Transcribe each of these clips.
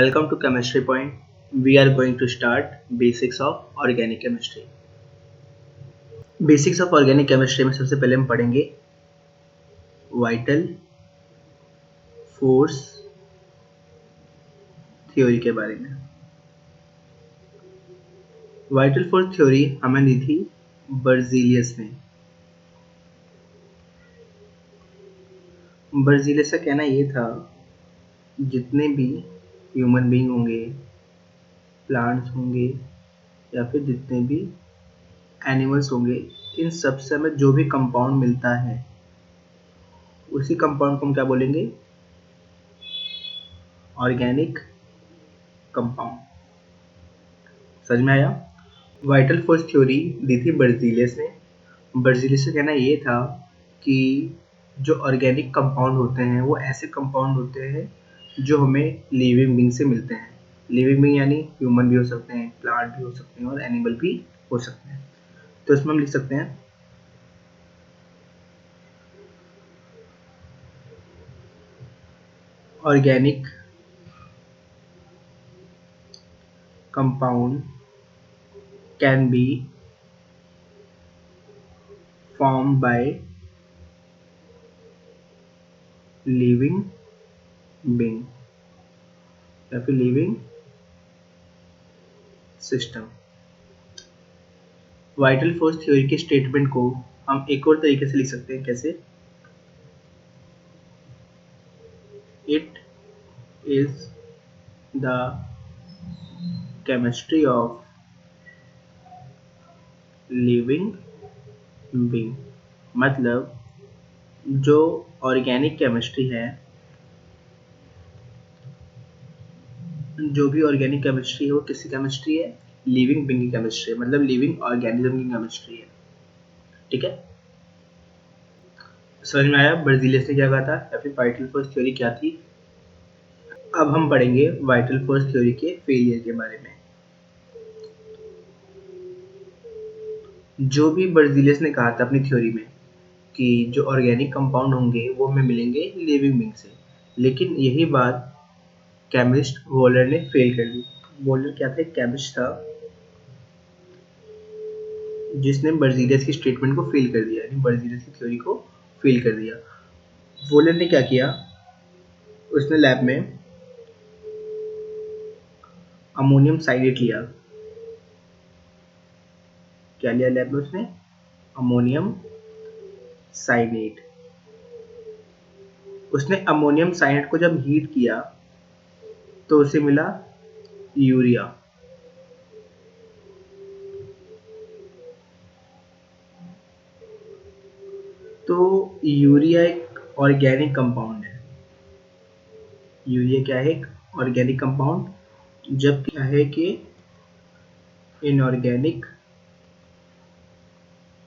Welcome to Chemistry Point. We are going to start Basics of Organic Chemistry. Basics of Organic Chemistry में सबसे पहले हम पढ़ेंगे vital force theory के बारे में। वाइटल फोर्स थ्योरी हमें दी थी बर्जीलियस ने। बर्जीलियस का कहना ये था जितने भी ह्यूमन बीइंग होंगे, प्लांट्स होंगे या फिर जितने भी एनिमल्स होंगे, इन सब से हमें जो भी कंपाउंड मिलता है उसी कंपाउंड को हम क्या बोलेंगे? Organic compound. समझ में आया? वाइटल फोर्स थ्योरी दी थी बर्जीलियस ने। बर्जीलियस का कहना ये था कि जो ऑर्गेनिक कंपाउंड होते हैं वो ऐसे कंपाउंड होते हैं जो हमें लिविंग बीइंग से मिलते हैं। लिविंग बीइंग यानी ह्यूमन भी हो सकते हैं, प्लांट भी हो सकते हैं और एनिमल भी हो सकते हैं। तो इसमें हम लिख सकते हैं organic compound can be formed by living being या फिर living system। Vital force theory के स्टेटमेंट को हम एक और तरीके से लिख सकते हैं। कैसे? It is the chemistry of living being. मतलब जो ऑर्गेनिक केमिस्ट्री है, जो भी ऑर्गेनिक केमिस्ट्री है वो किसकी केमिस्ट्री है? लिविंग बीइंग की केमिस्ट्री है, मतलब लिविंग ऑर्गेनिज्म की केमिस्ट्री है। ठीक है, समझ में आया बर्जीलियस ने क्या कहा था या फिर वाइटल फोर्स थ्योरी क्या थी? अब हम पढ़ेंगे वाइटल फोर्स थ्योरी के फेलियर के बारे में। जो भी बर्जीलियस ने कहा था अपनी थ्योरी में कि जो ऑर्गेनिक कंपाउंड होंगे वो हमें मिलेंगे लिविंग बीइंग से, लेकिन यही बात केमिस्ट वॉलर ने फेल कर दी। वॉलर क्या था? एक केमिस्ट था जिसने बर्जीलियस की स्टेटमेंट को फेल कर दिया, यानी बर्जीलियस की थ्योरी को फेल कर दिया। वॉलर ने क्या किया? उसने लैब में अमोनियम साइनेट लिया। क्या लिया लैब में उसने? Ammonium cyanate. उसने अमोनियम साइनेट को जब हीट किया तो उसे मिला यूरिया। तो यूरिया एक ऑर्गेनिक कंपाउंड है। यूरिया क्या है? एक ऑर्गेनिक कंपाउंड, जब क्या है कि इनऑर्गेनिक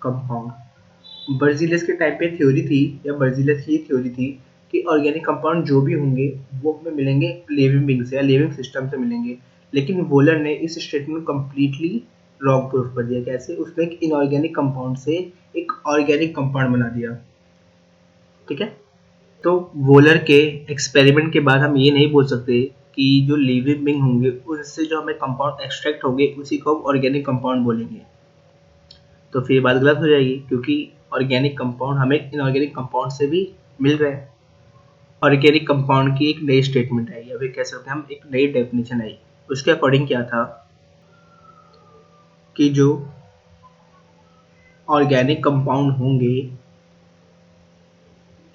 कंपाउंड। बर्जीलियस के टाइप पे थ्योरी थी, या बर्जीलियस की थ्योरी थी कि ऑर्गेनिक कंपाउंड जो भी होंगे वो हमें मिलेंगे लिविंग बीइंग से या लिविंग सिस्टम से मिलेंगे। लेकिन वॉलर ने इस स्टेटमेंट को कम्प्लीटली रॉन्ग प्रूफ कर दिया। कैसे? उसने एक इनऑर्गेनिक कंपाउंड से एक ऑर्गेनिक कंपाउंड बना दिया। ठीक है, तो वॉलर के एक्सपेरिमेंट के बाद हम ये नहीं बोल सकते कि जो लिविंग बीइंग होंगे उनसे जो हमें कंपाउंड एक्सट्रैक्ट होंगे उसी को हम ऑर्गेनिक कंपाउंड बोलेंगे। तो फिर बात गलत हो जाएगी, क्योंकि ऑर्गेनिक कंपाउंड हमें इनऑर्गेनिक कंपाउंड से भी मिल रहे हैं। ऑर्गेनिक कंपाउंड की एक नई स्टेटमेंट आई, या फिर कह सकते हैं हम एक नई डेफिनेशन आई। उसके अकॉर्डिंग क्या था कि जो ऑर्गेनिक कंपाउंड होंगे,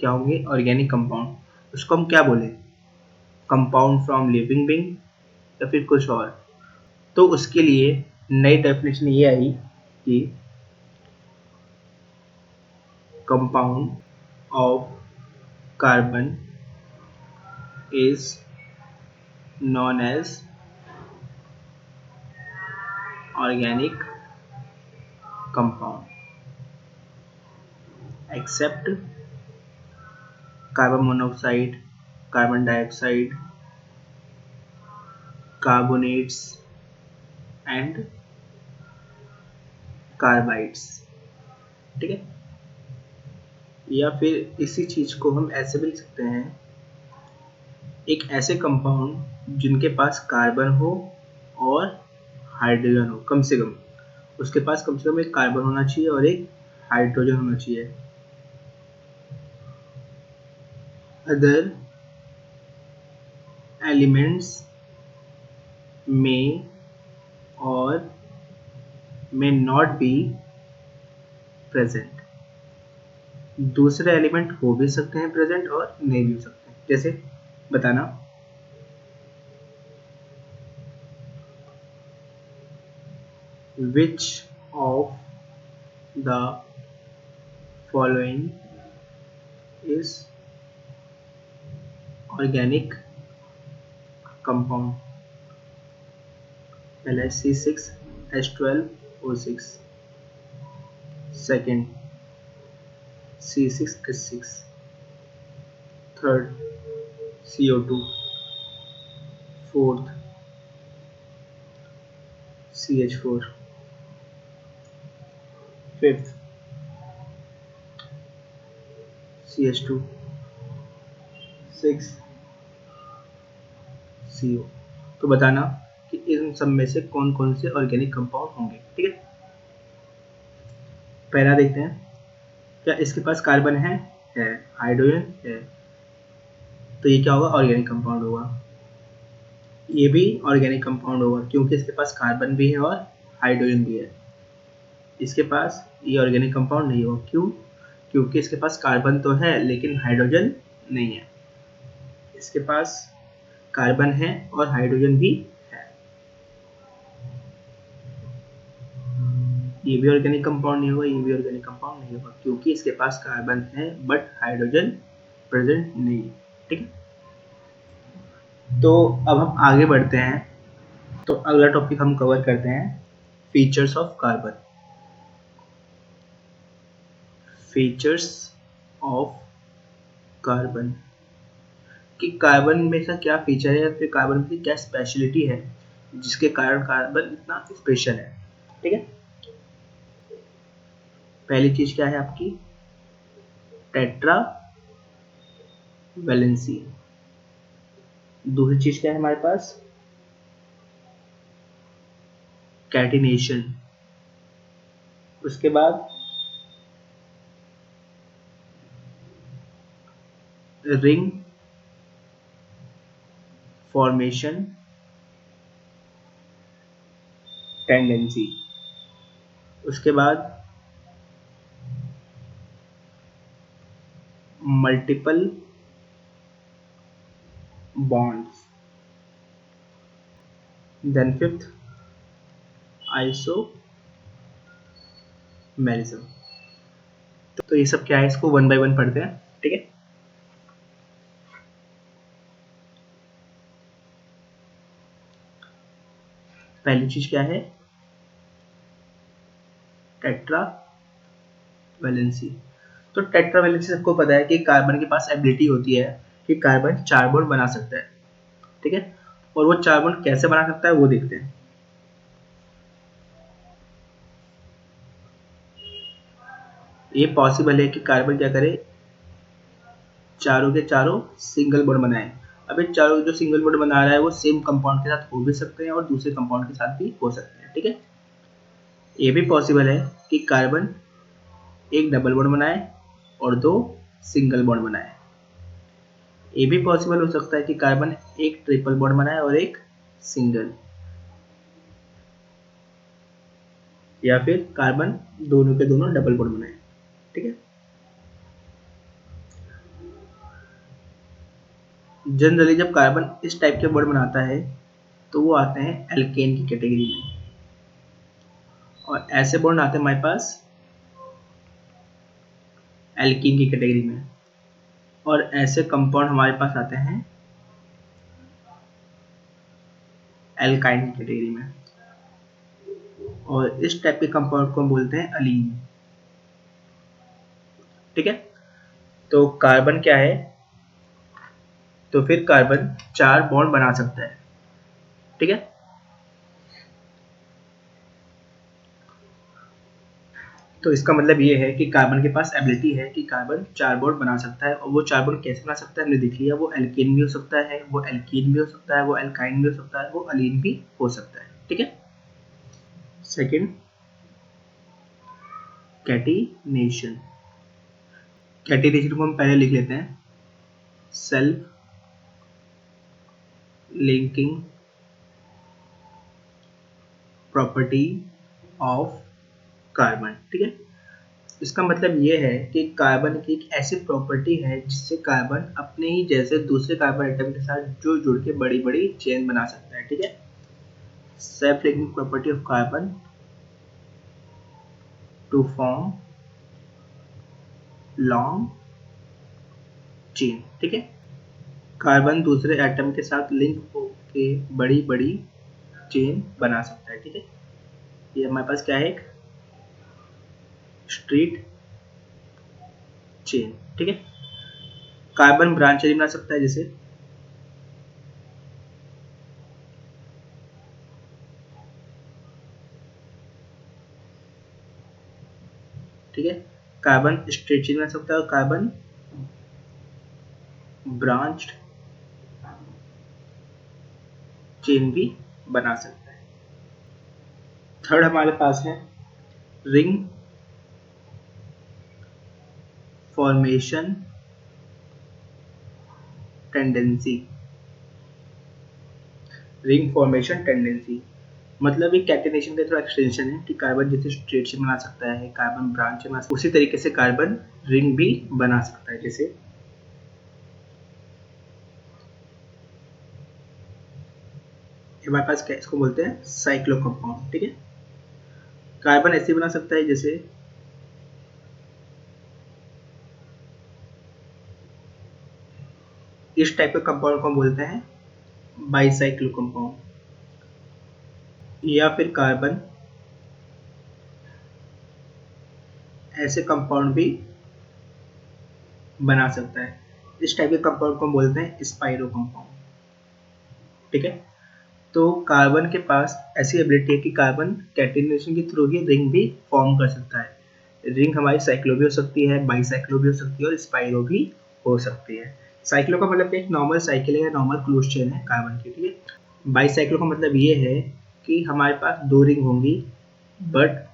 क्या होंगे? Organic compound. उसको हम क्या बोले? कंपाउंड फ्रॉम लिविंग बीइंग या फिर कुछ और। तो उसके लिए नई डेफिनेशन ये आई कि compound of carbon is known as organic compound except carbon monoxide, carbon dioxide, carbonates and carbides. ठीक है, या फिर इसी चीज को हम ऐसे भी लिख सकते हैं, एक ऐसे कंपाउंड जिनके पास कार्बन हो और हाइड्रोजन हो, कम से कम उसके पास कम से कम एक कार्बन होना चाहिए और एक हाइड्रोजन होना चाहिए। अदर एलिमेंट्स में और may not be present। दूसरे एलिमेंट हो भी सकते हैं प्रेजेंट और नहीं भी हो सकते हैं। जैसे बताना, which of the following is organic compound? पहला है C6H12O6, second C6H6, third CO2, fourth CH4, fifth CH2, six CO। तो बताना कि इन सब में से कौन कौन से ऑर्गेनिक कंपाउंड होंगे। ठीक है, पहला देखते हैं, क्या इसके पास कार्बन है हाइड्रोजन है, तो ये क्या होगा, ऑर्गेनिक कंपाउंड होगा। ये भी ऑर्गेनिक कंपाउंड होगा क्योंकि इसके पास कार्बन भी है और हाइड्रोजन भी है। इसके पास ये ऑर्गेनिक कंपाउंड नहीं होगा, क्यों, क्योंकि इसके पास कार्बन तो है लेकिन हाइड्रोजन नहीं है। इसके पास कार्बन है और हाइड्रोजन भी है, ये भी ऑर्गेनिक कंपाउंड नहीं होगा, ये भी ऑर्गेनिक कंपाउंड नहीं होगा क्योंकि इसके पास कार्बन है बट हाइड्रोजन प्रेजेंट नहीं है। ठीक है, तो अब हम आगे बढ़ते हैं। तो अगला टॉपिक हम कवर करते हैं, features of carbon. Features of carbon कि कार्बन में से क्या फीचर है या फिर कार्बन की क्या स्पेशलिटी है जिसके कारण कार्बन इतना स्पेशल है। ठीक है, पहली चीज क्या है आपकी, टेट्रा वैलेंसी। दूसरी चीज क्या है हमारे पास, कैटिनेशन। उसके बाद रिंग फॉर्मेशन टेंडेंसी। उसके बाद multiple bonds. Then fifth isomerism. तो ये सब क्या है, इसको वन बाय वन पढ़ते हैं। ठीक है, पहली चीज क्या है, टेट्रा वैलेंसी। तो टेट्रा वैलेंसी सबको पता है कि कार्बन के पास एबिलिटी होती है कि कार्बन 4 बॉन्ड बना सकता है। ठीक है, और वो 4 बॉन्ड कैसे बना सकता है वो देखते हैं। ये पॉसिबल है कि कार्बन क्या करे, चारों के चारों सिंगल बॉन्ड बनाए। अब ये चारों जो सिंगल बॉन्ड बना रहा है वो सेम कंपाउंड के साथ हो भी सकते हैं और दूसरे कंपाउंड के साथ भी हो सकते हैं। ठीक है, ये भी पॉसिबल है कि कार्बन एक डबल बॉन्ड बनाए और 2 सिंगल बॉन्ड बनाए। ये भी पॉसिबल हो सकता है कि कार्बन एक ट्रिपल बॉन्ड बनाए और एक सिंगल, या फिर कार्बन दोनों के दोनों डबल बॉन्ड बनाए। ठीक है, जनरली जब कार्बन इस टाइप के बॉन्ड बनाता है तो वो आते हैं एल्केन की कैटेगरी में, और ऐसे बॉन्ड आते हैं हमारे पास एल्कीन की कैटेगरी में, और ऐसे कंपाउंड हमारे पास आते हैं एल्काइन की कैटेगरी में, और इस टाइप के कंपाउंड को हम बोलते हैं अलीन। ठीक है, तो कार्बन क्या है, तो फिर कार्बन 4 बॉन्ड बना सकता है। ठीक है, तो इसका मतलब ये है कि कार्बन के पास एबिलिटी है कि कार्बन 4 बॉन्ड बना सकता है, और वो 4 बॉन्ड कैसे बना सकता है हमने देख लिया। वो एल्केन भी हो सकता है, वो एल्कीन भी हो सकता है, वो एल्काइन भी हो सकता है, वो अलीन भी हो सकता है। ठीक है। Second, catenation. कैटिनेशन को हम पहले लिख लेते हैं, self linking property of carbon. ठीक है। इसका मतलब ये है कि कार्बन की एक ऐसी प्रॉपर्टी है जिससे कार्बन अपने ही जैसे दूसरे कार्बन एटम के साथ जुड़ के बड़ी बड़ी चेन बना सकता है। ठीक है। Self linking property of carbon to form long chain. ठीक है। कार्बन दूसरे एटम के साथ लिंक होके बड़ी बड़ी चेन बना सकता है। ठीक है। ये हमारे पास क्या है, एक स्ट्रीट चेन। ठीक है। कार्बन ब्रांच चेन बना सकता है जैसे, ठीक है, कार्बन स्ट्रेट चेन बना सकता है और कार्बन ब्रांच चेन भी बना सकता है। थर्ड हमारे पास है ring formation tendency. Ring formation tendency मतलब एक कैटिनेशन का थोड़ा एक्सटेंशन है कि कार्बन जैसे स्ट्रेट चेन बना सकता है, कार्बन ब्रांच चेन बना सकता है, उसी तरीके से कार्बन रिंग भी बना सकता है। जैसे हमारे पास क्या, इसको बोलते हैं साइक्लो कंपाउंड। ठीक है। कार्बन ऐसे बना सकता है जैसे इस टाइप के कंपाउंड को हम बोलते हैं बाईसाइक्लो कंपाउंड। या फिर कार्बन ऐसे कंपाउंड भी बना सकता है, इस टाइप के कंपाउंड को हम बोलते हैं स्पाइरो कंपाउंड। ठीक है। तो कार्बन के पास ऐसी एबिलिटी है कि कार्बन कैटिनेशन के थ्रू ही रिंग भी फॉर्म कर सकता है। रिंग हमारी साइक्लो भी हो सकती है, बाईसाइक्लो भी हो सकती है और स्पाइरो भी हो सकती है। साइक्लो का मतलब एक नॉर्मल साइकिल है, नॉर्मल क्लोज चेन है कार्बन की। ठीक है। बाईसाइक्लो का मतलब ये है कि हमारे पास 2 रिंग होंगी, बट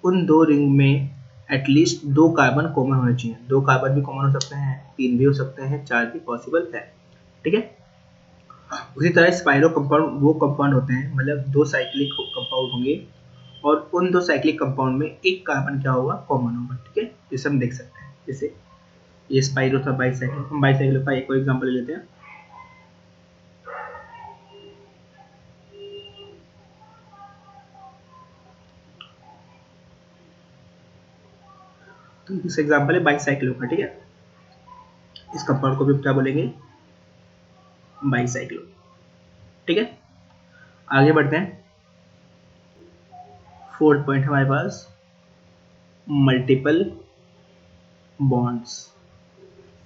उन 2 रिंग में एटलीस्ट 2 कार्बन कॉमन होने चाहिए। 2 कार्बन भी कॉमन हो सकते हैं, 3 भी हो सकते हैं, 4 भी पॉसिबल है। ठीक है। उसी तरह स्पाइरो कंपाउंड वो कंपाउंड होते हैं, मतलब 2 साइक्लिक कंपाउंड होंगे और उन 2 साइक्लिक कंपाउंड में एक कार्बन क्या होगा, कॉमन होगा। ठीक है। जिसे हम देख सकते हैं, जैसे ये स्पाइरो था बाईसाइक्लो, हम बाईसाइक्लो का एक और एग्जांपल ले लेते हैं। तो इस एग्जांपल है बाईसाइक्लो का। ठीक है। इस कंपाउंड को भी क्या बोलेंगे, बाईसाइक्लो। ठीक है। आगे बढ़ते हैं। फोर्थ पॉइंट हमारे पास मल्टीपल बॉन्ड्स।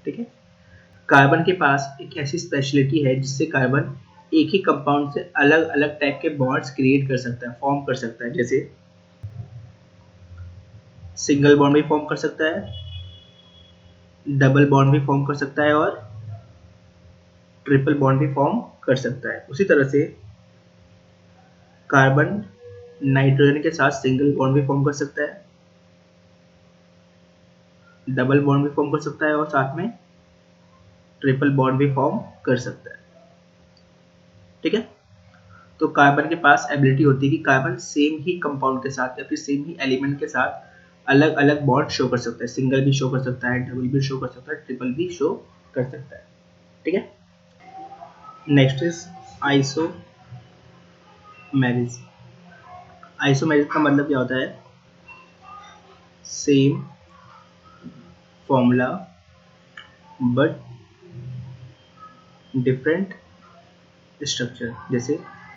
ठीक है। कार्बन के पास एक ऐसी स्पेशलिटी है जिससे कार्बन एक ही कंपाउंड से अलग अलग टाइप के बॉन्ड्स क्रिएट कर सकता है, फॉर्म कर सकता है। जैसे सिंगल बॉन्ड भी फॉर्म कर सकता है, डबल बॉन्ड भी फॉर्म कर सकता है और ट्रिपल बॉन्ड भी फॉर्म कर सकता है। उसी तरह से कार्बन नाइट्रोजन के साथ सिंगल बॉन्ड भी फॉर्म कर सकता है, डबल बॉन्ड भी फॉर्म कर सकता है और साथ में ट्रिपल बॉन्ड भी फॉर्म कर सकता है। ठीक है। तो कार्बन के पास एबिलिटी होती है कि कार्बन सेम ही कंपाउंड के साथ या फिर सेम ही एलिमेंट के साथ अलग अलग बॉन्ड शो कर सकता है। सिंगल भी शो कर सकता है, डबल भी शो कर सकता है, ट्रिपल भी शो कर सकता है। ठीक है। Next is isomerism. आइसोमेरिज का मतलब क्या होता है, same formula but different structure. जैसे